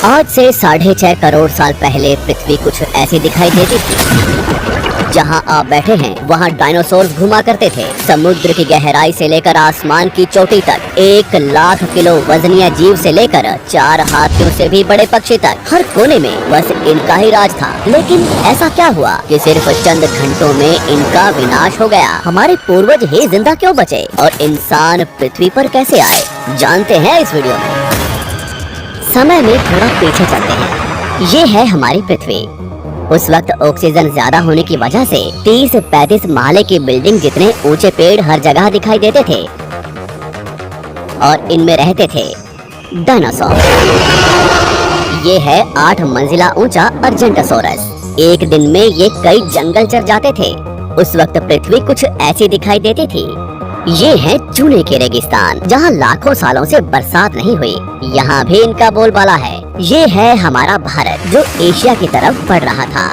आज से 6.5 करोड़ साल पहले पृथ्वी कुछ ऐसी दिखाई देती थी। जहाँ आप बैठे हैं वहाँ डायनासोर घुमा करते थे। समुद्र की गहराई से लेकर आसमान की चोटी तक 1 लाख किलो वजनीय जीव से लेकर 4 हाथियों से भी बड़े पक्षी तक हर कोने में बस इनका ही राज था। लेकिन ऐसा क्या हुआ कि सिर्फ चंद घंटों में इनका विनाश हो गया? हमारे पूर्वज ही जिंदा क्यों बचे और इंसान पृथ्वी पर कैसे आए, जानते हैं इस वीडियो में। समय में थोड़ा पीछे चलते हैं। ये है हमारी पृथ्वी। उस वक्त ऑक्सीजन ज्यादा होने की वजह से 30-35 महले की बिल्डिंग जितने ऊंचे पेड़ हर जगह दिखाई देते थे और इनमें रहते थे डायनासोर। ये है 8 मंजिला ऊंचा अर्जेंटोसोरस। एक दिन में ये कई जंगल चर जाते थे। उस वक्त पृथ्वी कुछ ऐसी दिखाई देती थी। ये है चूने के रेगिस्तान, जहाँ लाखों सालों से बरसात नहीं हुई। यहाँ भी इनका बोलबाला है। ये है हमारा भारत, जो एशिया की तरफ बढ़ रहा था।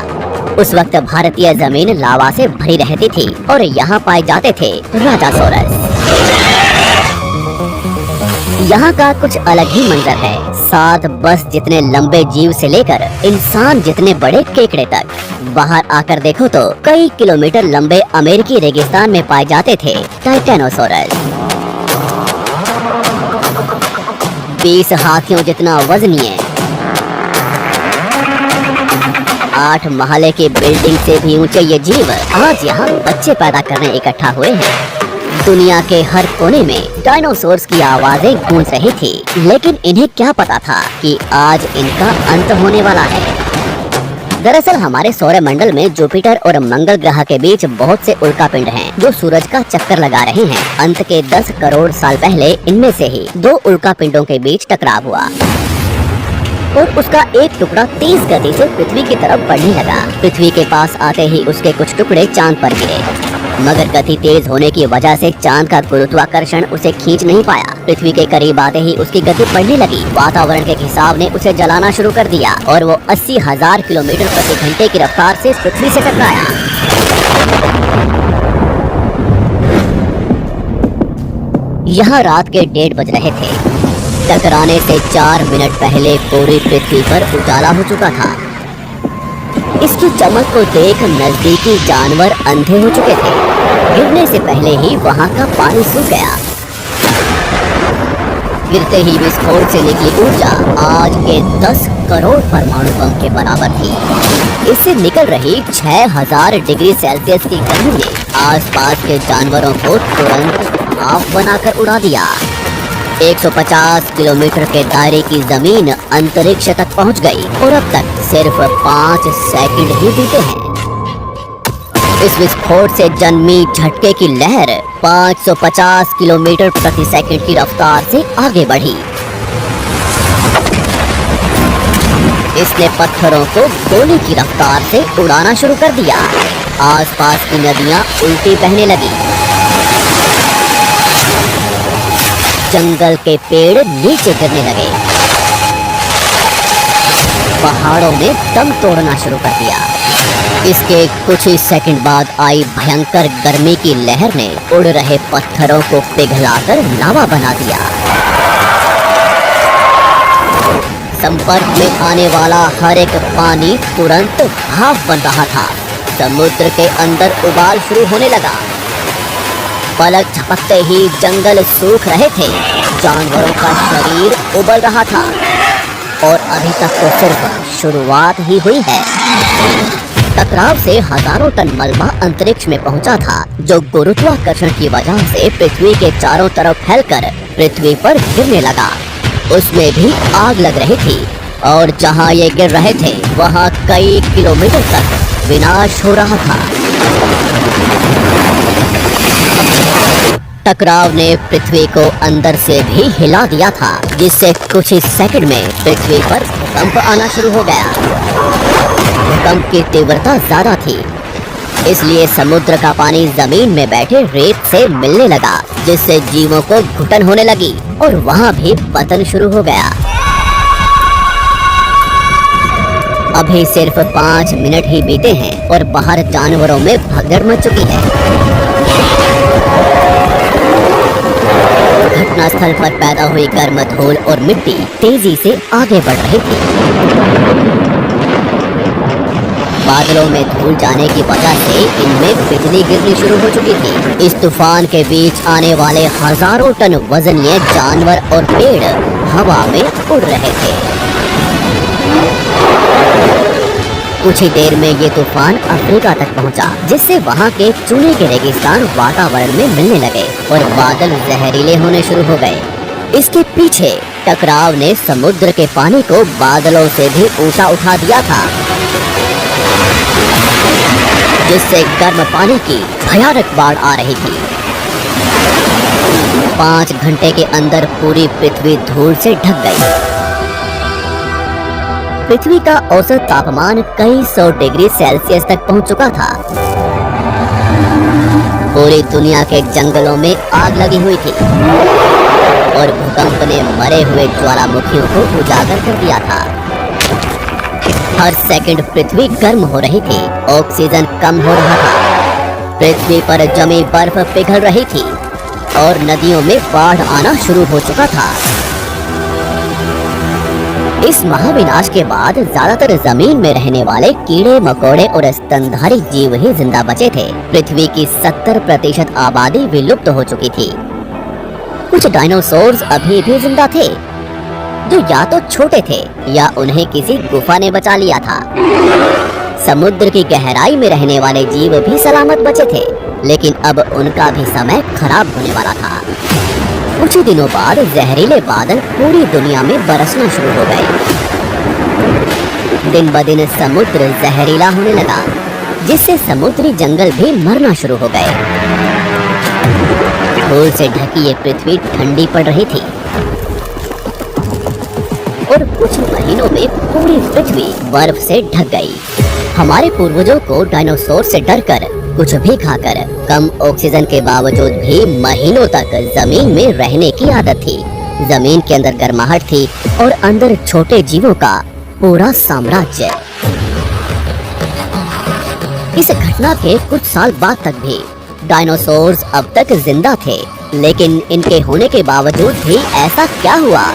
उस वक्त भारतीय जमीन लावा से भरी रहती थी और यहाँ पाए जाते थे राजासोरस। यहाँ का कुछ अलग ही मंजर है। 7 बस जितने लंबे जीव से लेकर इंसान जितने बड़े केकड़े तक। बाहर आकर देखो तो कई किलोमीटर लंबे अमेरिकी रेगिस्तान में पाए जाते थे टाइटेनोसोरस। 20 हाथियों जितना वजनीय, 8 महले की बिल्डिंग से भी ऊंचे ये जीव आज यहाँ बच्चे पैदा करने इकट्ठा हुए हैं। दुनिया के हर कोने में डायनासोर्स की आवाजें गूंज रही थी, लेकिन इन्हें क्या पता था कि आज इनका अंत होने वाला है। दरअसल हमारे सौरमंडल में जुपिटर और मंगल ग्रह के बीच बहुत से उल्कापिंड हैं, जो सूरज का चक्कर लगा रहे हैं। अंत के 10 करोड़ साल पहले इनमें से ही 2 उल्कापिंडों के बीच टकराव हुआ और उसका एक टुकड़ा तेज गति से पृथ्वी की तरफ बढ़ने लगा। पृथ्वी के पास आते ही उसके कुछ टुकड़े चांद पर गिरे, मगर गति तेज होने की वजह से चांद का गुरुत्वाकर्षण उसे खींच नहीं पाया। पृथ्वी के करीब आते ही उसकी गति बढ़ने लगी। वातावरण के खिंचाव ने उसे जलाना शुरू कर दिया और वो 80,000 किलोमीटर प्रति घंटे की रफ्तार से पृथ्वी से टकराया। यहाँ रात के 1:30 बज रहे थे। टकराने से 4 मिनट पहले पूरी पृथ्वी पर उजाला हो चुका था। इसकी चमक को देख नजदीकी जानवर अंधे हो चुके थे। गिरने से पहले ही वहाँ का पानी सूख गया। गिरते ही विस्फोट से निकली ऊर्जा आज के 10 करोड़ परमाणु बम के बराबर थी। इससे निकल रही 6000 डिग्री सेल्सियस की गर्मी ने आसपास के जानवरों को तुरंत भाप बनाकर उड़ा दिया। 150 किलोमीटर के दायरे की जमीन अंतरिक्ष तक पहुंच गई और अब तक सिर्फ 5 सेकंड ही बीते हैं। इस विस्फोट से जन्मी झटके की लहर 550 किलोमीटर प्रति सेकंड की रफ्तार से आगे बढ़ी। इसने पत्थरों को गोली की रफ्तार से उड़ाना शुरू कर दिया। आसपास की नदियां उल्टी बहने लगी। जंगल के पेड़ नीचे गिरने लगे। पहाड़ों ने दम तोड़ना शुरू कर दिया। इसके कुछ ही सेकंड बाद आई भयंकर गर्मी की लहर ने उड़ रहे पत्थरों को पिघलाकर लावा बना दिया। संपर्क में आने वाला हर एक पानी तुरंत भाप बन रहा था। समुद्र के अंदर उबाल शुरू होने लगा। पलक झपकते ही जंगल सूख रहे थे। जानवरों का शरीर उबल रहा था और अभी तक तो सिर्फ शुरुआत ही हुई है। टकराव से हजारों टन मलबा अंतरिक्ष में पहुंचा था, जो गुरुत्वाकर्षण की वजह से पृथ्वी के चारों तरफ फैलकर पृथ्वी पर गिरने लगा। उसमें भी आग लग रही थी और जहां ये गिर रहे थे वहां कई किलोमीटर तक विनाश हो रहा था। टकराव ने पृथ्वी को अंदर से भी हिला दिया था, जिससे कुछ ही सेकंड में पृथ्वी पर भूकंप आना शुरू हो गया। भूकंप की तीव्रता ज्यादा थी, इसलिए समुद्र का पानी जमीन में बैठे रेत से मिलने लगा, जिससे जीवों को घुटन होने लगी और वहाँ भी पतन शुरू हो गया। अभी सिर्फ 5 मिनट ही बीते हैं और बाहर जानवरों में भगदड़ मच चुकी है। घटना घटनास्थल पर पैदा हुई गर्म धूल और मिट्टी तेजी से आगे बढ़ रही थी। बादलों में धूल जाने की वजह से इनमें बिजली गिरनी शुरू हो चुकी थी। इस तूफान के बीच आने वाले हजारों टन वजनीय जानवर और पेड़ हवा में उड़ रहे थे। कुछ ही देर में ये तूफान अफ्रीका तक पहुंचा, जिससे वहां के चूने के रेगिस्तान वातावरण में मिलने लगे और बादल जहरीले होने शुरू हो गए। इसके पीछे टकराव ने समुद्र के पानी को बादलों से भी ऊंचा उठा दिया था, जिससे गर्म पानी की भयानक बाढ़ आ रही थी। 5 घंटे के अंदर पूरी पृथ्वी धूल से ढक गई। पृथ्वी का औसत तापमान कई 100 डिग्री सेल्सियस तक पहुंच चुका था। पूरी दुनिया के जंगलों में आग लगी हुई थी और भूकंप ने मरे हुए ज्वालामुखियों को उजागर कर दिया था। हर सेकंड पृथ्वी गर्म हो रही थी, ऑक्सीजन कम हो रहा था, पृथ्वी पर जमी बर्फ पिघल रही थी और नदियों में बाढ़ आना शुरू हो चुका था। इस महाविनाश के बाद ज्यादातर जमीन में रहने वाले कीड़े मकोड़े और स्तनधारी जीव ही जिंदा बचे थे। पृथ्वी की 70% आबादी विलुप्त हो चुकी थी। कुछ डायनासोर्स अभी भी जिंदा थे, जो या तो छोटे थे या उन्हें किसी गुफा ने बचा लिया था। समुद्र की गहराई में रहने वाले जीव भी सलामत बचे थे, लेकिन अब उनका भी समय खराब होने वाला था। कुछ ही दिनों बाद जहरीले बादल पूरी दुनिया में बरसना शुरू हो गए। दिन ब दिन समुद्र जहरीला होने लगा, जिससे समुद्री जंगल भी मरना शुरू हो गए। धूल से ढकी ये पृथ्वी ठंडी पड़ रही थी और कुछ महीनों में पूरी पृथ्वी बर्फ से ढक गई। हमारे पूर्वजों को डायनासोर से डरकर कुछ भी खाकर कम ऑक्सीजन के बावजूद भी महीनों तक जमीन में रहने की आदत थी। जमीन के अंदर गर्माहट थी और अंदर छोटे जीवों का पूरा साम्राज्य। इस घटना के कुछ साल बाद तक भी डायनासोर्स अब तक जिंदा थे, लेकिन इनके होने के बावजूद भी ऐसा क्या हुआ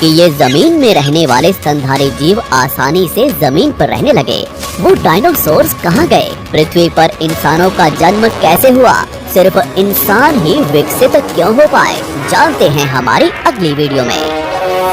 कि ये जमीन में रहने वाले स्तनधारी जीव आसानी से जमीन पर रहने लगे? वो डायनासोर्स कहाँ गए? पृथ्वी पर इंसानों का जन्म कैसे हुआ? सिर्फ इंसान ही विकसित क्यों हो पाए? जानते हैं हमारी अगली वीडियो में।